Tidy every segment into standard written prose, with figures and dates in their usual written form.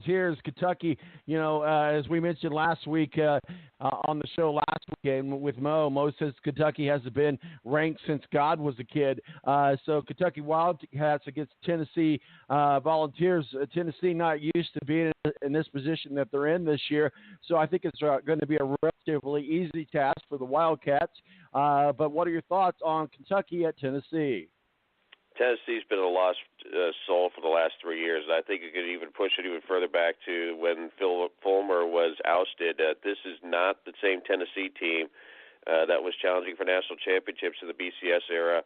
Volunteers. Kentucky, as we mentioned last week on the show last weekend with Mo says Kentucky hasn't been ranked since God was a kid. So Kentucky Wildcats against Tennessee Volunteers. Tennessee not used to being in this position that they're in this year. So I think it's going to be a relatively easy task for the Wildcats. But what are your thoughts on Kentucky at Tennessee? Tennessee's been a lost soul for the last 3 years. I think you could even push it even further back to when Phil Fulmer was ousted. This is not the same Tennessee team that was challenging for national championships in the BCS era.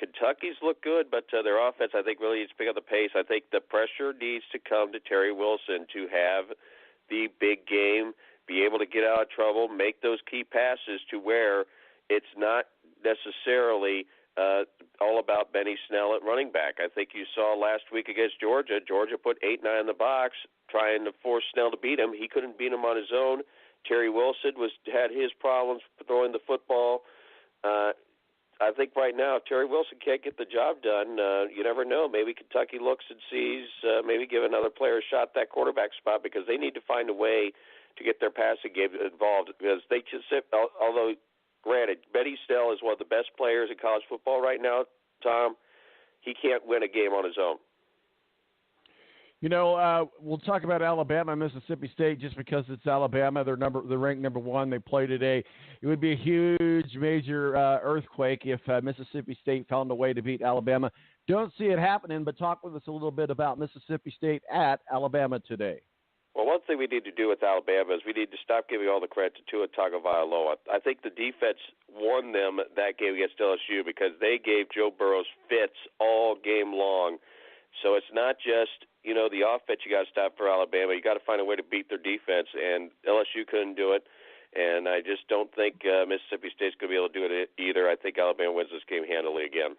Kentucky's look good, but their offense, I think, really needs to pick up the pace. I think the pressure needs to come to Terry Wilson to have the big game, be able to get out of trouble, make those key passes to where it's not necessarily all about Benny Snell at running back. I think you saw last week against Georgia. Georgia put 8-9 in the box trying to force Snell to beat him. He couldn't beat him on his own. Terry Wilson had his problems throwing the football. I think right now Terry Wilson can't get the job done. You never know. Maybe Kentucky looks and sees maybe give another player a shot at that quarterback spot because they need to find a way to get their passing game involved because they just although granted, Benny Snell is one of the best players in college football right now, Tom. He can't win a game on his own. We'll talk about Alabama and Mississippi State just because it's Alabama. They're ranked number one. They play today. It would be a huge, major earthquake if Mississippi State found a way to beat Alabama. Don't see it happening, but talk with us a little bit about Mississippi State at Alabama today. Well, one thing we need to do with Alabama is we need to stop giving all the credit to Tua Tagovailoa. I think the defense won them that game against LSU because they gave Joe Burrows fits all game long. So it's not just, the offense you got to stop for Alabama. You got to find a way to beat their defense, and LSU couldn't do it. And I just don't think Mississippi State's going to be able to do it either. I think Alabama wins this game handily again.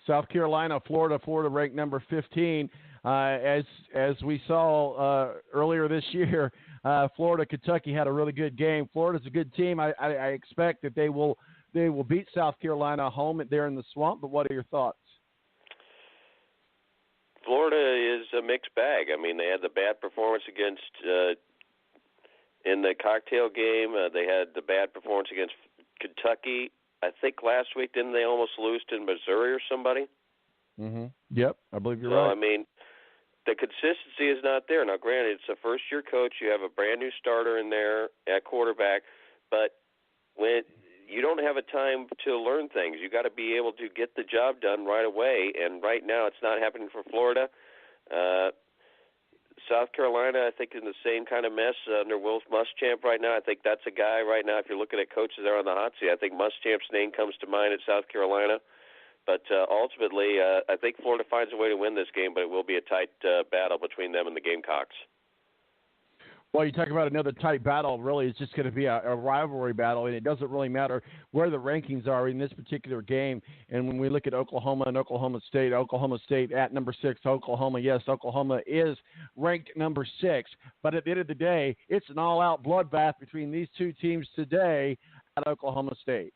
South Carolina, Florida ranked number 15. As we saw earlier this year, Florida, Kentucky had a really good game. Florida's a good team. I expect that they will beat South Carolina home there in the Swamp. But what are your thoughts? Florida is a mixed bag. I mean, they had the bad performance against in the cocktail game. They had the bad performance against Kentucky. I think last week, didn't they almost lose to Missouri or somebody? Mm-hmm. Yep, I believe you're right. I mean, the consistency is not there. Now, granted, it's a first-year coach. You have a brand-new starter in there at quarterback. But when you don't have a time to learn things, you got to be able to get the job done right away. And right now, it's not happening for Florida. South Carolina, I think, in the same kind of mess under Will Muschamp right now. I think that's a guy right now, if you're looking at coaches there on the hot seat, I think Muschamp's name comes to mind at South Carolina. But ultimately, I think Florida finds a way to win this game, but it will be a tight battle between them and the Gamecocks. Well, you talk about another tight battle. Really, it's just going to be a rivalry battle, and it doesn't really matter where the rankings are in this particular game. And when we look at Oklahoma and Oklahoma State at number 6, Oklahoma, yes, Oklahoma is ranked number 6. But at the end of the day, it's an all-out bloodbath between these two teams today at Oklahoma State.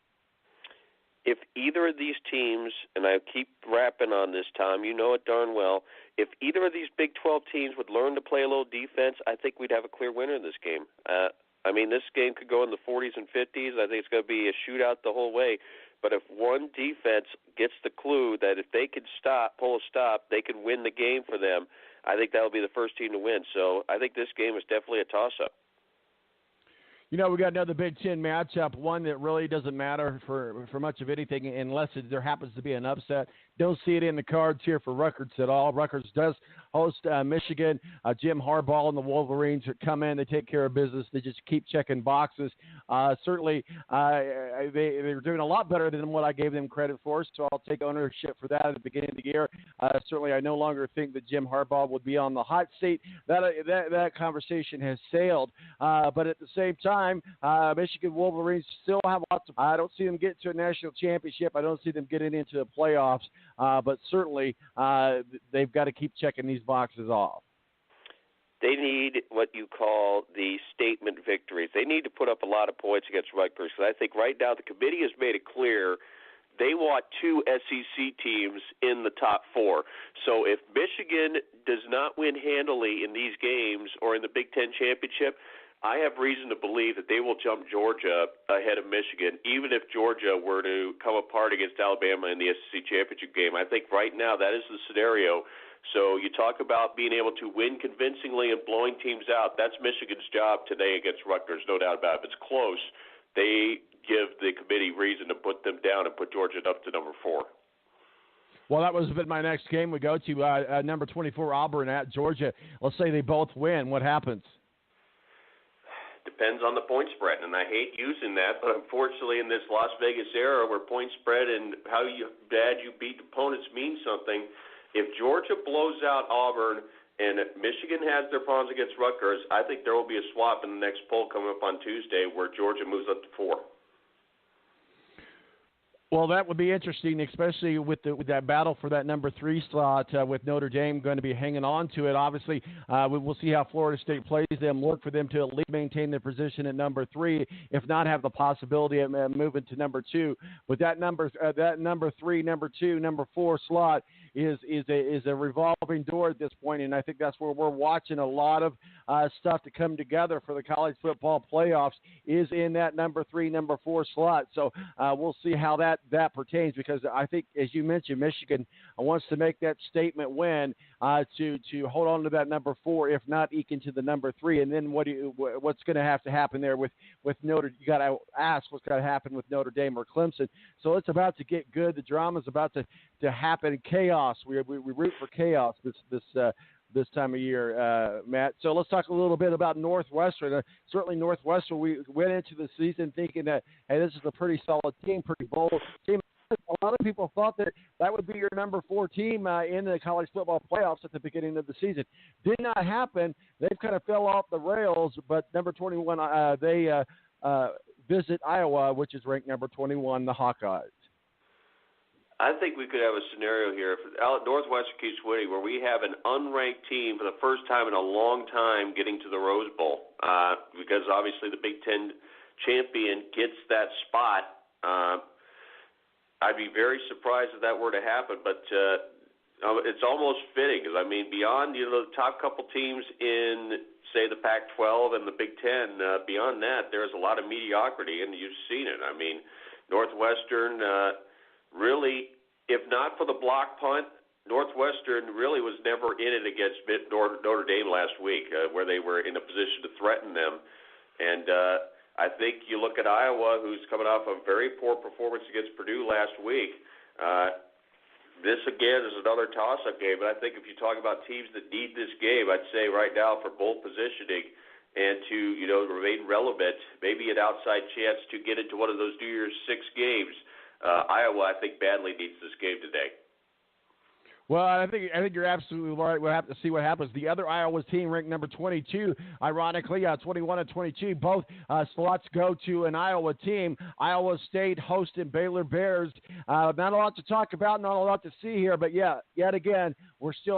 If either of these teams, and I keep rapping on this, Tom, you know it darn well, if either of these Big 12 teams would learn to play a little defense, I think we'd have a clear winner in this game. I mean, this game could go in the 40s and 50s. I think it's going to be a shootout the whole way. But if one defense gets the clue that if they could pull a stop, they can win the game for them, I think that will be the first team to win. So I think this game is definitely a toss-up. We got another Big Ten matchup, one that really doesn't matter for much of anything unless there happens to be an upset. Don't see it in the cards here for Rutgers at all. Rutgers does host Michigan. Jim Harbaugh and the Wolverines come in. They take care of business. They just keep checking boxes. Certainly, they're doing a lot better than what I gave them credit for, so I'll take ownership for that at the beginning of the year. Certainly, I no longer think that Jim Harbaugh would be on the hot seat. That conversation has sailed. But at the same time, Michigan Wolverines still have lots of – I don't see them get to a national championship. I don't see them getting into the playoffs. But certainly, they've got to keep checking these boxes off. They need what you call the statement victories. They need to put up a lot of points against Rutgers. Because I think right now the committee has made it clear they want two SEC teams in the top four. So if Michigan does not win handily in these games or in the Big Ten championship, I have reason to believe that they will jump Georgia ahead of Michigan, even if Georgia were to come apart against Alabama in the SEC championship game. I think right now that is the scenario. So you talk about being able to win convincingly and blowing teams out. That's Michigan's job today against Rutgers, no doubt about it. If it's close, they give the committee reason to put them down and put Georgia up to number 4. Well, that was a bit my next game. We go to number 24 Auburn at Georgia. Let's say they both win. What happens? Depends on the point spread, and I hate using that, but unfortunately in this Las Vegas era where point spread and how bad you beat opponents means something, if Georgia blows out Auburn and Michigan has their problems against Rutgers, I think there will be a swap in the next poll coming up on Tuesday where Georgia moves up to 4. Well, that would be interesting, especially with that battle for that number 3 slot with Notre Dame going to be hanging on to it. Obviously, we'll see how Florida State plays them. Look for them to at least maintain their position at number 3, if not have the possibility of moving to number 2. But that number 3, number 2, number 4 slot is a revolving door at this point, and I think that's where we're watching a lot of stuff to come together for the college football playoffs is in that number 3, number 4 slot. So we'll see how that pertains, because I think, as you mentioned, Michigan wants to make that statement win to hold on to that number 4, if not eke into the number 3. And then what's going to have to happen there with Notre? You got to ask what's going to happen with Notre Dame or Clemson. So it's about to get good. The drama's about to happen. Chaos. We root for chaos this time of year, Matt. So let's talk a little bit about Northwestern. Certainly Northwestern, we went into the season thinking that, hey, this is a pretty solid team, pretty bold team. A lot of people thought that would be your number 4 team in the college football playoffs at the beginning of the season. Did not happen. They've kind of fell off the rails, but number 21, they visit Iowa, which is ranked number 21, the Hawkeyes. I think we could have a scenario here if Northwestern keeps winning where we have an unranked team for the first time in a long time getting to the Rose Bowl, because obviously the Big Ten champion gets that spot. I'd be very surprised if that were to happen, but it's almost fitting, because, I mean, beyond the top couple teams in, say, the Pac-12 and the Big Ten, beyond that, there's a lot of mediocrity, and you've seen it. I mean, Northwestern really, if not for the block punt, Northwestern really was never in it against Notre Dame last week, where they were in a position to threaten them. And I think you look at Iowa, who's coming off a very poor performance against Purdue last week. This, again, is another toss-up game. But I think if you talk about teams that need this game, I'd say right now for bowl positioning and to remain relevant, maybe an outside chance to get into one of those New Year's 6 games. Iowa, I think, badly needs this game today. Well, I think you're absolutely right. We'll have to see what happens. The other Iowa team ranked number 22, ironically, 21 and 22. Both slots go to an Iowa team. Iowa State hosting Baylor Bears. Not a lot to talk about, not a lot to see here, but yeah, yet again, we're still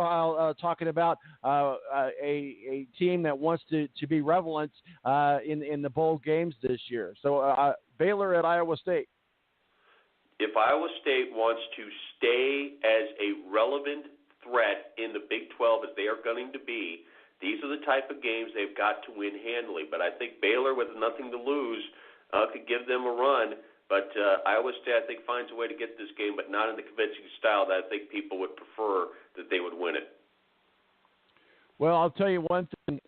talking about a team that wants to be relevant in the bowl games this year. So Baylor at Iowa State. If Iowa State wants to stay as a relevant threat in the Big 12 as they are going to be, these are the type of games they've got to win handily. But I think Baylor, with nothing to lose, could give them a run. But Iowa State, I think, finds a way to get this game, but not in the convincing style that I think people would prefer that they would win it. Well, I'll tell you one thing.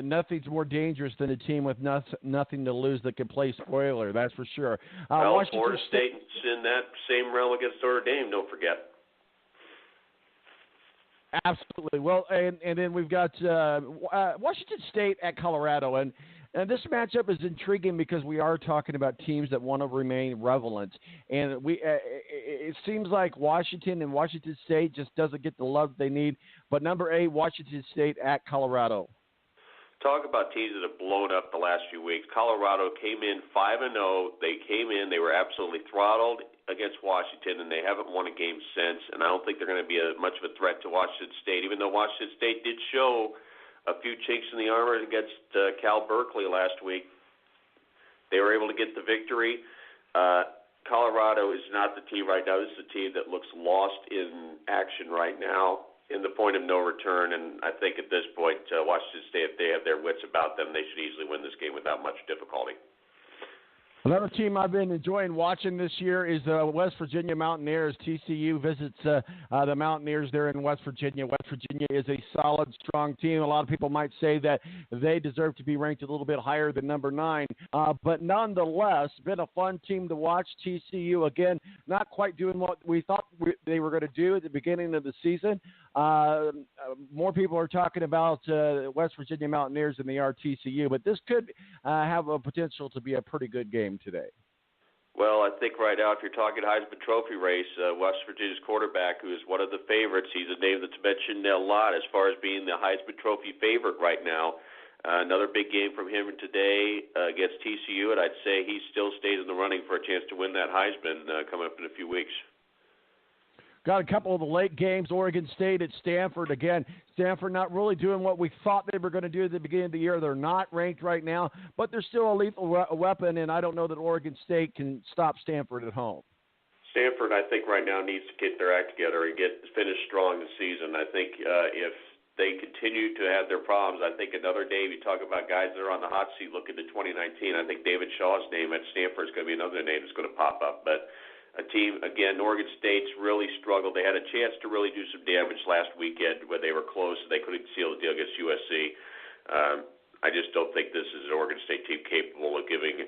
Nothing's more dangerous than a team with nothing to lose that can play spoiler. That's for sure. Florida State's in that same realm against Notre Dame, don't forget. Absolutely. Well, and then we've got Washington State at Colorado. And this matchup is intriguing because we are talking about teams that want to remain relevant. And it seems like Washington State just doesn't get the love they need. But number 8, Washington State at Colorado. Talk about teams that have blown up the last few weeks. Colorado came in 5-0. They were absolutely throttled against Washington, and they haven't won a game since. And I don't think they're going to be much of a threat to Washington State, even though Washington State did show a few chinks in the armor against Cal Berkeley last week. They were able to get the victory. Colorado is not the team right now. This is a team that looks lost in action right now, in the point of no return. And I think at this point, Washington State, if they have their wits about them, they should easily win this game without much difficulty. Another team I've been enjoying watching this year is West Virginia Mountaineers. TCU visits the Mountaineers there in West Virginia. West Virginia is a solid, strong team. A lot of people might say that they deserve to be ranked a little bit higher than number 9. But nonetheless, been a fun team to watch. TCU, again, not quite doing what we thought they were going to do at the beginning of the season. More people are talking about West Virginia Mountaineers than they are TCU, but this could have a potential to be a pretty good game today. Well, I think right now, if you're talking Heisman Trophy race, West Virginia's quarterback, who is one of the favorites, he's a name that's mentioned a lot as far as being the Heisman Trophy favorite right now. Another big game from him today against TCU, and I'd say he still stays in the running for a chance to win that Heisman coming up in a few weeks. Got a couple of the late games, Oregon State at Stanford. Again, Stanford not really doing what we thought they were going to do at the beginning of the year. They're not ranked right now, but they're still a lethal weapon, and I don't know that Oregon State can stop Stanford at home. Stanford, I think, right now needs to get their act together and finish strong this season. I think if they continue to have their problems, I think another day we talk about guys that are on the hot seat looking to 2019. I think David Shaw's name at Stanford is going to be another name that's going to pop up, but a team, again, Oregon State's really struggled. They had a chance to really do some damage last weekend when they were close and they couldn't seal the deal against USC. I just don't think this is an Oregon State team capable of giving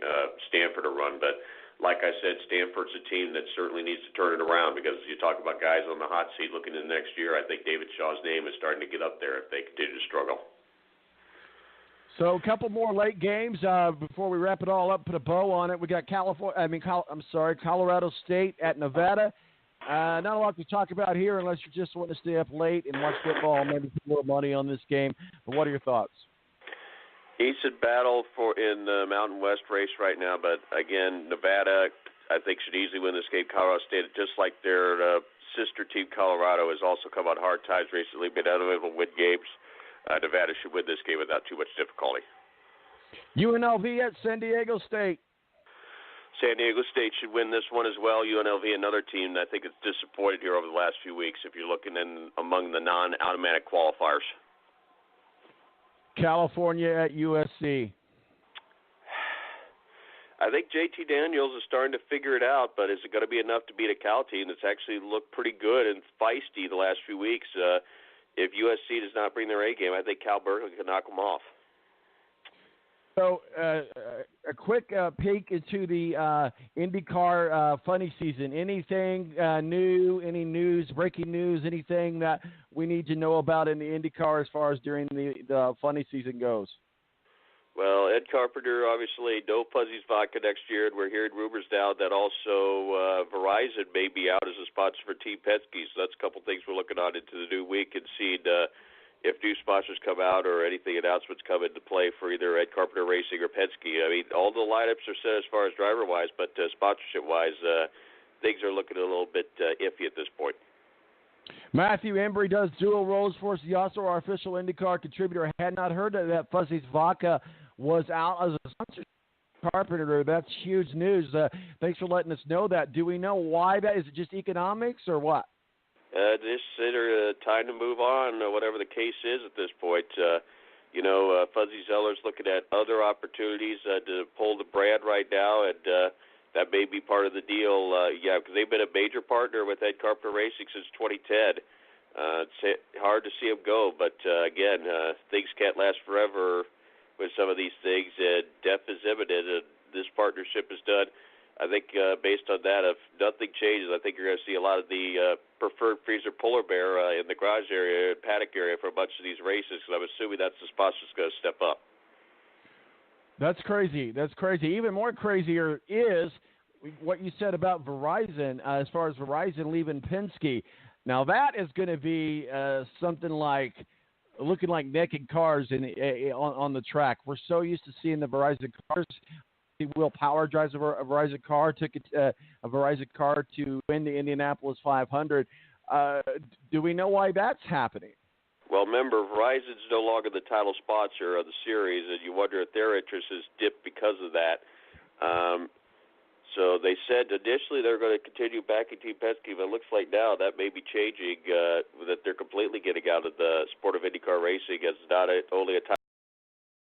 Stanford a run. But like I said, Stanford's a team that certainly needs to turn it around because you talk about guys on the hot seat looking into next year. I think David Shaw's name is starting to get up there if they continue to struggle. So a couple more late games before we wrap it all up, put a bow on it. We got Colorado State at Nevada. Not a lot to talk about here unless you just want to stay up late and watch football, maybe put a little money on this game. But what are your thoughts? Decent battle in the Mountain West race right now, but again, Nevada, I think, should easily win this game. Colorado State, just like their sister team, Colorado, has also come on hard times recently, been unable to win games. Nevada should win this game without too much difficulty. UNLV at San Diego State. San Diego State should win this one as well. UNLV, another team that I think is disappointed here over the last few weeks if you're looking in among the non-automatic qualifiers. California at USC. I think JT Daniels is starting to figure it out, but is it going to be enough to beat a Cal team that's actually looked pretty good and feisty the last few weeks? If USC does not bring their A game, I think Cal Berkeley can knock them off. So, a quick peek into the IndyCar funny season. Anything new, any news, breaking news, anything that we need to know about in the IndyCar as far as during the funny season goes? Well, Ed Carpenter, obviously, no Fuzzy's Vodka next year, and we're hearing rumors now that also Verizon may be out as a sponsor for Team Penske. So that's a couple things we're looking on into the new week and seeing if new sponsors come out or anything announcements come into play for either Ed Carpenter Racing or Penske. I mean, all the lineups are set as far as driver-wise, but sponsorship-wise, things are looking a little bit iffy at this point. Matthew-Embury does dual roles for us. He's also our official IndyCar contributor. I had not heard that Fuzzy's Vodka was out as a sponsor. Carpenter, that's huge news. Thanks for letting us know that. Do we know why that? Is it just economics or what? Just consider time to move on, whatever the case is at this point. Fuzzy Zeller's looking at other opportunities to pull the brand right now, and that may be part of the deal. Because they've been a major partner with Ed Carpenter Racing since 2010. It's hard to see them go, but again, things can't last forever with some of these things, and death is imminent, and this partnership is done. I think based on that, if nothing changes, I think you're going to see a lot of the preferred freezer polar bear in the garage area and paddock area for a bunch of these races, because I'm assuming that's the spot that's going to step up. That's crazy. That's crazy. Even more crazier is what you said about Verizon, as far as Verizon leaving Penske. Now, that is going to be something like looking like naked cars on the track. We're so used to seeing the Verizon cars. Will Power drives a Verizon car, took a Verizon car to win the Indianapolis 500. Do we know why that's happening? Well, remember, Verizon's no longer the title sponsor of the series, and you wonder if their interest has dipped because of that. So they said initially they're going to continue backing Team Penske, but it looks like now that may be changing, that they're completely getting out of the sport of IndyCar racing as not only a